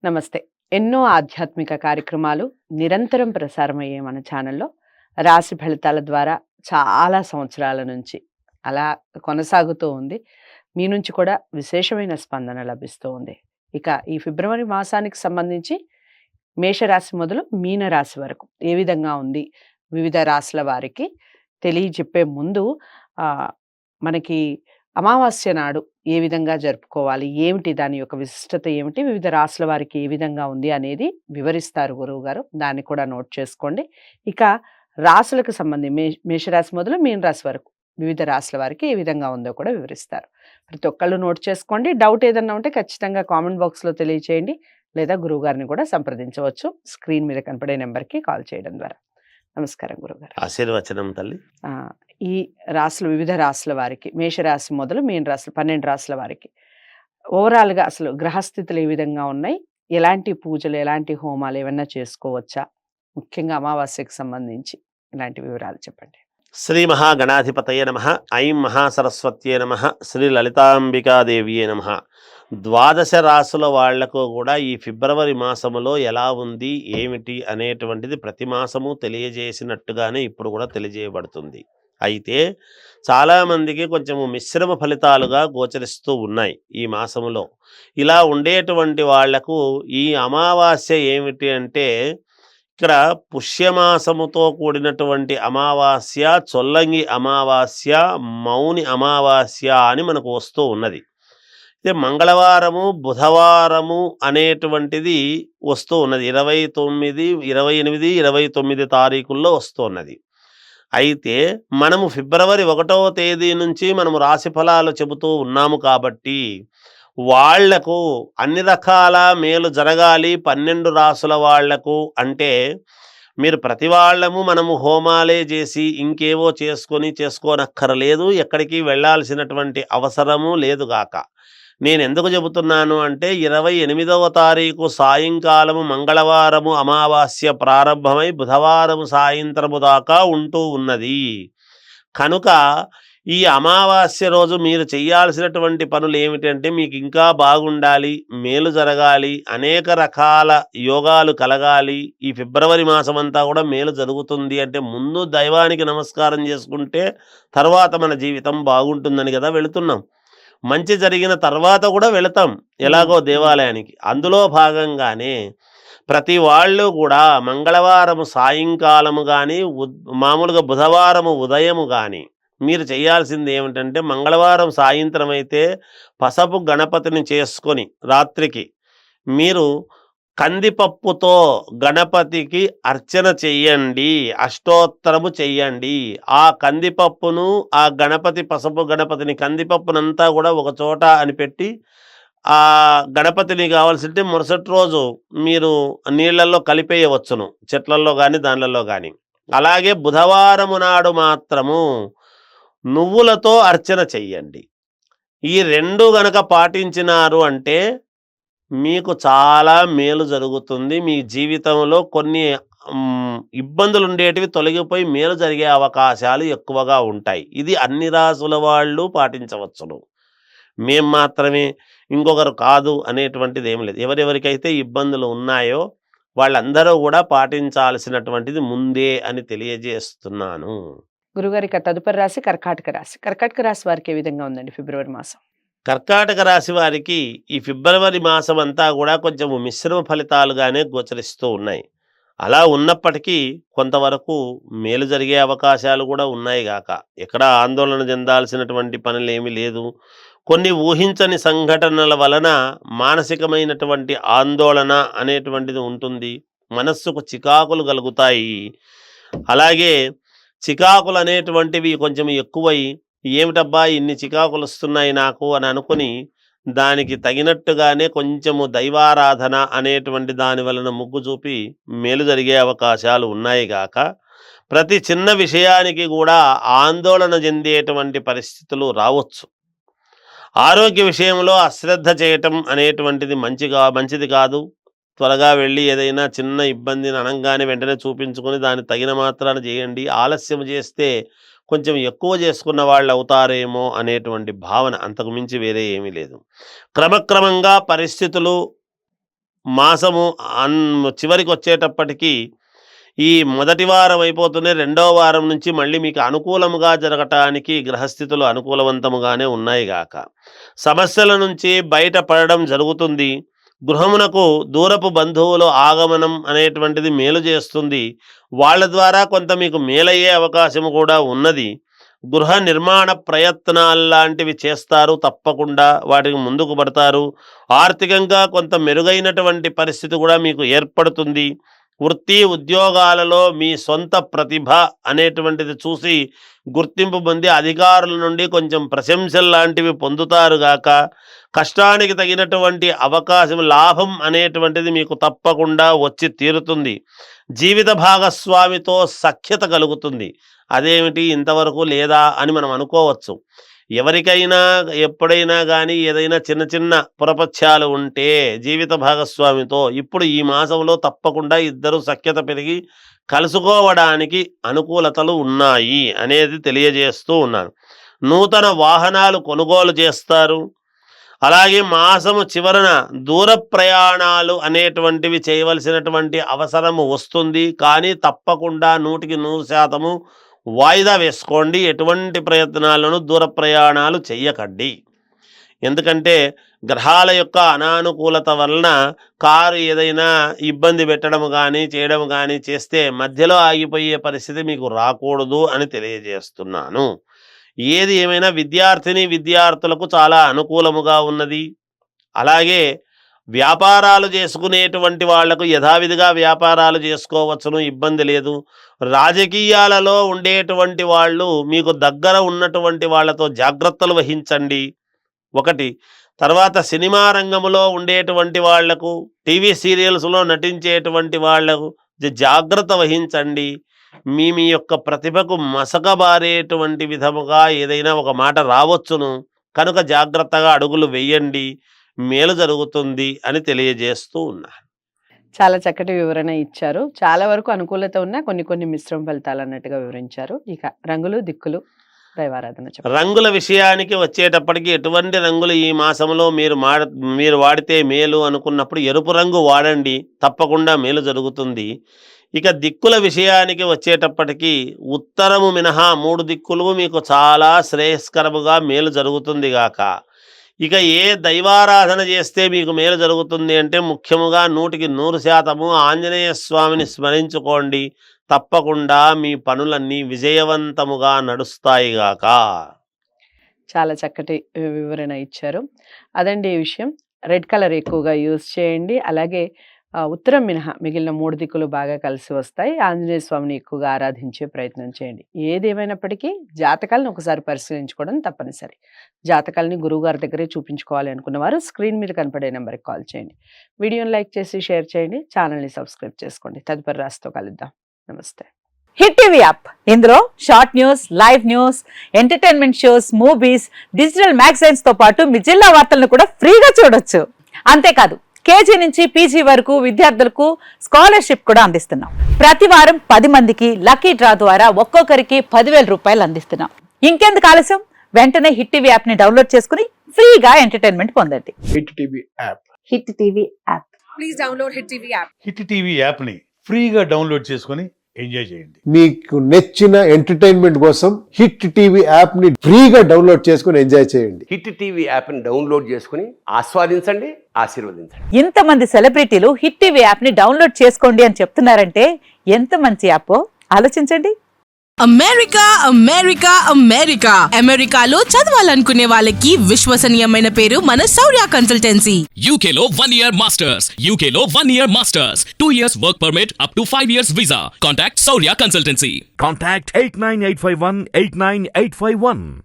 నమస్తే. ఎన్నో ఆధ్యాత్మిక కార్యక్రమాలు నిరంతరం ప్రసారమయ్యే మన ఛానల్‌లో రాశి ఫలితాల ద్వారా చాలా సంవత్సరాల నుంచి అలా కొనసాగుతూ ఉంది. మీ నుంచి కూడా విశేషమైన స్పందన లభిస్తూ ఉంది. ఇక ఈ ఫిబ్రవరి మాసానికి సంబంధించి మేషరాశి మొదలు మీనరాశి వరకు ఏ విధంగా ఉంది? వివిధ రాశుల వారికి తెలియజెప్పే ముందు ఆహ్, మనకి అమావాస్య నాడు ఏ విధంగా జరుపుకోవాలి? ఏమిటి దాని యొక్క విశిష్టత ఏమిటి? వివిధ రాశుల వారికి ఏ విధంగా ఉంది అనేది వివరిస్తారు గురువుగారు. దాన్ని కూడా నోట్ చేసుకోండి. ఇక రాశులకు మేషరాశి మొదలు మీన రాశి వరకు వివిధ రాశుల వారికి ఏ విధంగా ఉందో కూడా వివరిస్తారు. ప్రతి ఒక్కళ్ళు నోట్ చేసుకోండి. డౌట్ ఏదన్నా ఉంటే ఖచ్చితంగా కామెంట్ బాక్స్‌లో తెలియచేయండి. లేదా గురువుగారిని కూడా సంప్రదించవచ్చు. స్క్రీన్ మీద కనపడే నంబర్‌కి కాల్ చేయడం ద్వారా. నమస్కారం గురువుగారు. ఆశీర్వచనం తల్లి. ఆ! ఈ రాశులు వివిధ రాశుల వారికి మేషరాశి మొదలు మీన రాశులు 12 రాశుల వారికి ఓవరాల్‌గా అసలు గ్రహస్థితులు ఏ విధంగా ఉన్నాయి? ఎలాంటి పూజలు, ఎలాంటి హోమాలు ఏమన్నా చేసుకోవచ్చా? ముఖ్యంగా అమావాస్యకి సంబంధించి ఇలాంటి వివరాలు చెప్పండి. శ్రీ మహాగణాధిపతయే నమః. ఐం మహాసరస్వత్యే నమః. శ్రీ లలితాంబికాదేవియే నమః. ద్వాదశ రాశుల వాళ్లకు కూడా ఈ ఫిబ్రవరి మాసములో ఎలా ఉంది, ఏమిటి అనేటువంటిది ప్రతి మాసము తెలియజేసినట్టుగానే ఇప్పుడు కూడా తెలియజేయబడుతుంది. అయితే చాలామందికి కొంచెము మిశ్రమ ఫలితాలుగా గోచరిస్తూ ఉన్నాయి ఈ మాసములో. ఇలా ఉండేటువంటి వాళ్లకు ఈ అమావాస్య ఏమిటి అంటే, ఇక్కడ పుష్యమాసముతో కూడినటువంటి అమావాస్య, చొల్లంగి అమావాస్య, మౌని అమావాస్య అని మనకు వస్తూ ఉన్నది. అయితే మంగళవారము, బుధవారము అనేటువంటిది వస్తూ ఉన్నది. 29, 28, 29 తారీఖుల్లో వస్తూ ఉన్నది. అయితే మనము ఫిబ్రవరి 1వ తేదీ నుంచి మనము రాశి ఫలాలు చెబుతూ ఉన్నాము కాబట్టి వాళ్లకు అన్ని రకాల మేలు జరగాలి 12 రాసుల వాళ్లకు అంటే, మీరు ప్రతి వాళ్ళము మనము హోమాలే చేసి ఇంకేవో చేసుకోనక్కరలేదు. ఎక్కడికి వెళ్ళాల్సినటువంటి అవసరము లేదుగాక. నేను ఎందుకు చెబుతున్నాను అంటే, 28వ తారీఖు సాయంకాలము మంగళవారము అమావాస్య ప్రారంభమై బుధవారము సాయంత్రము దాకా ఉంటూ ఉన్నది కనుక ఈ అమావాస్య రోజు మీరు చేయాల్సినటువంటి పనులు ఏమిటంటే, మీకు ఇంకా బాగుండాలి, మేలు జరగాలి, అనేక రకాల యోగాలు కలగాలి, ఈ ఫిబ్రవరి మాసం అంతా కూడా మేలు జరుగుతుంది అంటే ముందు దైవానికి నమస్కారం చేసుకుంటే తర్వాత మన జీవితం బాగుంటుందని కదా వెళుతున్నాం. మంచి జరిగిన తర్వాత కూడా వెళతాం ఎలాగో దేవాలయానికి. అందులో భాగంగానే ప్రతి వాళ్ళు కూడా మంగళవారము సాయంకాలము కానీ, మామూలుగా బుధవారము ఉదయము కానీ మీరు చేయాల్సింది ఏమిటంటే, మంగళవారం సాయంత్రం అయితే పసపు గణపతిని చేసుకొని రాత్రికి మీరు కందిపప్పుతో గణపతికి అర్చన చెయ్యండి, అష్టోత్తరము చెయ్యండి. ఆ కందిపప్పును, ఆ గణపతి పసపు గణపతిని, కందిపప్పునంతా కూడా ఒక చోట అని పెట్టి ఆ గణపతిని కావాల్సింటే మరుసటి రోజు మీరు నీళ్లలో కలిపేయవచ్చును, చెట్లల్లో కానీ దానిలలో కానీ. అలాగే బుధవారము నాడు మాత్రము నువ్వులతో అర్చన చెయ్యండి. ఈ 2 గనక పాటించినారు అంటే మీకు చాలా మేలు జరుగుతుంది. మీ జీవితంలో కొన్ని ఇబ్బందులు ఉండేటివి తొలగిపోయి మేలు జరిగే అవకాశాలు ఎక్కువగా ఉంటాయి. ఇది అన్ని రాసుల వాళ్ళు పాటించవచ్చును. మేం మాత్రమే, ఇంకొకరు కాదు అనేటువంటిది ఏం లేదు. ఎవరెవరికైతే ఇబ్బందులు ఉన్నాయో వాళ్ళందరూ కూడా పాటించాల్సినటువంటిది ముందే అని తెలియజేస్తున్నాను. గురుగారి తదుపరి రాశి కర్కాటక రాశి. కర్కాటక రాశి వారికి ఏ విధంగా ఉందండి ఫిబ్రవరి మాసం? కర్కాటక రాశి వారికి ఈ ఫిబ్రవరి మాసం అంతా కూడా కొంచెం మిశ్రమ ఫలితాలుగానే గోచరిస్తూ ఉన్నాయి. అలా ఉన్నప్పటికీ కొంతవరకు మేలు జరిగే అవకాశాలు కూడా ఉన్నాయి గాక. ఎక్కడ ఆందోళన చెందాల్సినటువంటి పనులేమీ లేదు. కొన్ని ఊహించని సంఘటనల వలన మానసికమైనటువంటి ఆందోళన అనేటువంటిది ఉంటుంది. మనస్సుకు చికాకులు కలుగుతాయి. అలాగే చికాకులు అనేటువంటివి కొంచెం ఎక్కువై, ఏమిటబ్బా ఇన్ని చికాకులు వస్తున్నాయి నాకు అని అనుకుని దానికి తగినట్టుగానే కొంచెము దైవారాధన అనేటువంటి దాని వలన ముగ్గు చూపి మేలు జరిగే అవకాశాలు ఉన్నాయి గాక, ప్రతి చిన్న విషయానికి కూడా ఆందోళన చెందేటువంటి పరిస్థితులు రావచ్చు. ఆరోగ్య విషయంలో అశ్రద్ధ చేయటం అనేటువంటిది మంచిది కాదు. త్వరగా వెళ్ళి ఏదైనా చిన్న ఇబ్బందిని అనంగానే వెంటనే చూపించుకొని దాన్ని తగిన మాత్రాన చేయండి. ఆలస్యం చేస్తే కొంచెం ఎక్కువ చేసుకున్న వాళ్ళు అవుతారేమో అనేటువంటి భావన, అంతకు మించి వేరే ఏమీ లేదు. క్రమక్రమంగా పరిస్థితులు మాసము చివరికి వచ్చేటప్పటికి ఈ మొదటి వారం అయిపోతూనే రెండో వారం నుంచి మళ్ళీ మీకు అనుకూలముగా జరగటానికి గ్రహస్థితులు అనుకూలవంతముగానే ఉన్నాయి గాక సమస్యల నుంచి బయటపడడం జరుగుతుంది. గృహమునకు దూరపు బంధువులు ఆగమనం అనేటువంటిది మేలు చేస్తుంది. వాళ్ళ ద్వారా కొంత మీకు మేలయ్యే అవకాశం కూడా ఉన్నది. గృహ నిర్మాణ ప్రయత్నాల్లాంటివి చేస్తారు, తప్పకుండా వాటికి ముందుకు పడతారు. ఆర్థికంగా కొంత మెరుగైనటువంటి పరిస్థితి కూడా మీకు ఏర్పడుతుంది. వృత్తి ఉద్యోగాలలో మీ సొంత ప్రతిభ అనేటువంటిది చూసి గుర్తింపు పొంది అధికారుల నుండి కొంచెం ప్రశంసలు లాంటివి పొందుతారు గాక కష్టానికి తగినటువంటి అవకాశం లాభం అనేటువంటిది మీకు తప్పకుండా వచ్చి తీరుతుంది. జీవిత భాగస్వామితో సఖ్యత కలుగుతుంది. అదేమిటి ఇంతవరకు లేదా అని మనం అనుకోవచ్చు. ఎవరికైనా ఎప్పుడైనా కానీ ఏదైనా చిన్న చిన్న పురపత్యాలు ఉంటే జీవిత భాగస్వామితో ఇప్పుడు ఈ మాసంలో తప్పకుండా ఇద్దరు సఖ్యత పెరిగి కలుసుకోవడానికి అనుకూలతలు ఉన్నాయి అనేది తెలియజేస్తూ ఉన్నాను. నూతన వాహనాలు కొనుగోలు చేస్తారు. అలాగే మాసము చివరన దూర ప్రయాణాలు అనేటువంటివి చేయవలసినటువంటి అవసరము వస్తుంది. కానీ తప్పకుండా 100% వాయిదా వేసుకోండి. ఎటువంటి ప్రయత్నాలను దూర ప్రయాణాలు చెయ్యకండి. ఎందుకంటే గ్రహాల యొక్క అనానుకూలత వలన కారు ఏదైనా ఇబ్బంది పెట్టడం కానీ చేయడం కానీ చేస్తే మధ్యలో ఆగిపోయే పరిస్థితి మీకు రాకూడదు అని తెలియజేస్తున్నాను. ఏది ఏమైనా విద్యార్థులకు చాలా అనుకూలముగా ఉన్నది. అలాగే వ్యాపారాలు చేసుకునేటువంటి వాళ్లకు యథావిధిగా వ్యాపారాలు చేసుకోవచ్చును, ఇబ్బంది లేదు. రాజకీయాలలో ఉండేటువంటి వాళ్ళు మీకు దగ్గర ఉన్నటువంటి వాళ్ళతో జాగ్రత్తలు వహించండి. ఒకటి. తర్వాత సినిమా రంగంలో ఉండేటువంటి వాళ్లకు, టీవీ సీరియల్స్లో నటించేటువంటి వాళ్లకు జాగ్రత్త వహించండి. మీ యొక్క ప్రతిభకు మసకబారేటువంటి విధముగా ఏదైనా ఒక మాట రావచ్చును కనుక జాగ్రత్తగా అడుగులు వేయండి, మేలు జరుగుతుంది అని తెలియజేస్తూ ఉన్నాను. చాలా చక్కటి వివరణ ఇచ్చారు. చాలా వరకు అనుకూలత ఉన్న కొన్ని మిశ్రమ ఫలితాలు అన్నట్టుగా వివరించారు. ఇక రంగులు దిక్కులు దైవారాధన చెప్పండి. రంగుల విషయానికి వచ్చేటప్పటికి ఎటువంటి రంగులు ఈ మాసంలో మీరు వాడితే మేలు అనుకున్నప్పుడు ఎరుపు రంగు వాడండి, తప్పకుండా మేలు జరుగుతుంది. ఇక దిక్కుల విషయానికి వచ్చేటప్పటికి ఉత్తరము మినహా 3 దిక్కులు మీకు చాలా శ్రేయస్కరముగా మేలు జరుగుతుంది గాక. ఇక ఏ దైవారాధన చేస్తే మీకు మేలు జరుగుతుంది అంటే ముఖ్యముగా 100% ఆంజనేయ స్వామిని స్మరించుకోండి. తప్పకుండా మీ పనులన్నీ విజయవంతముగా నడుస్తాయి గాక. చాలా చక్కటి వివరణ ఇచ్చారు. అదండి ఈ విషయం. రెడ్ కలర్ ఎక్కువగా యూజ్ చేయండి. అలాగే ఉత్తరం మినహా మిగిలిన 3 దిక్కులు బాగా కలిసి వస్తాయి. ఆంజనేయ స్వామిని ఎక్కువగా ఆరాధించే ప్రయత్నం చేయండి. ఏదేమైనప్పటికీ జాతకాలను ఒకసారి పరిశీలించుకోవడం తప్పనిసరి. జాతకాలని గురువుగారి దగ్గరే చూపించుకోవాలి అనుకున్న వారు స్క్రీన్ మీద కనపడే నెంబర్కి కాల్ చేయండి. వీడియోని లైక్ చేసి షేర్ చేయండి. ఛానల్ని సబ్స్క్రైబ్ చేసుకోండి. తదుపరి రాశితో కలుద్దాం. నమస్తే. హిట్ టీవీ యాప్, ఇందులో short news, live news, entertainment shows, movies, digital magazines తో పాటు మీ జిల్లా వార్తలను కూడా ఫ్రీగా చూడొచ్చు. అంతేకాదు కేజీ నుంచి పీజీ వరకు విద్యార్థులకు స్కాలర్షిప్ కూడా అందిస్తున్నాం. ప్రతి వారం 10 మందికి లక్కీ డ్రా ద్వారా ఒక్కొక్కరికి 10,000 రూపాయలు అందిస్తున్నాం. ఇంకెందుకు ఆలస్యం, వెంటనే హిట్ టీవీ యాప్ ని డౌన్లోడ్ చేసుకుని ఫ్రీగా ఎంటర్టైన్మెంట్ పొందండి. Hit TV app. Hit TV app. Please download hit TV app. Hit TV app ని ఫ్రీగా డౌన్లోడ్ చేసుకొని ఎంజాయ్ చేయండి. మీకు నచ్చిన ఎంటర్టైన్మెంట్ కోసం హిట్ టీవీ యాప్ ని ఫ్రీగా డౌన్లోడ్ చేసుకొని ఎంజాయ్ చేయండి. హిట్ టీవీ యాప్ ని డౌన్లోడ్ చేసుకుని ఆస్వాదించండి, ఆశీర్వదించండి. ఇంతమంది సెలబ్రిటీలు హిట్ టీవీ యాప్ ని డౌన్లోడ్ చేసుకోండి అని చెప్తున్నారంటే ఎంత మంచి యాప్ ఆలోచించండి. అమెరికా అమెరికా అమెరికా అమెరికాలో చదవాలనుకునే వాళ్ళకి విశ్వసనీయమైన పేరు మన శౌర్య కన్సల్టెన్సీ. UK లో 1 year masters. UK లో 1 year masters. 2 years work permit up to 5 years visa. Contact Saurya Consultancy. Contact 89851 89851.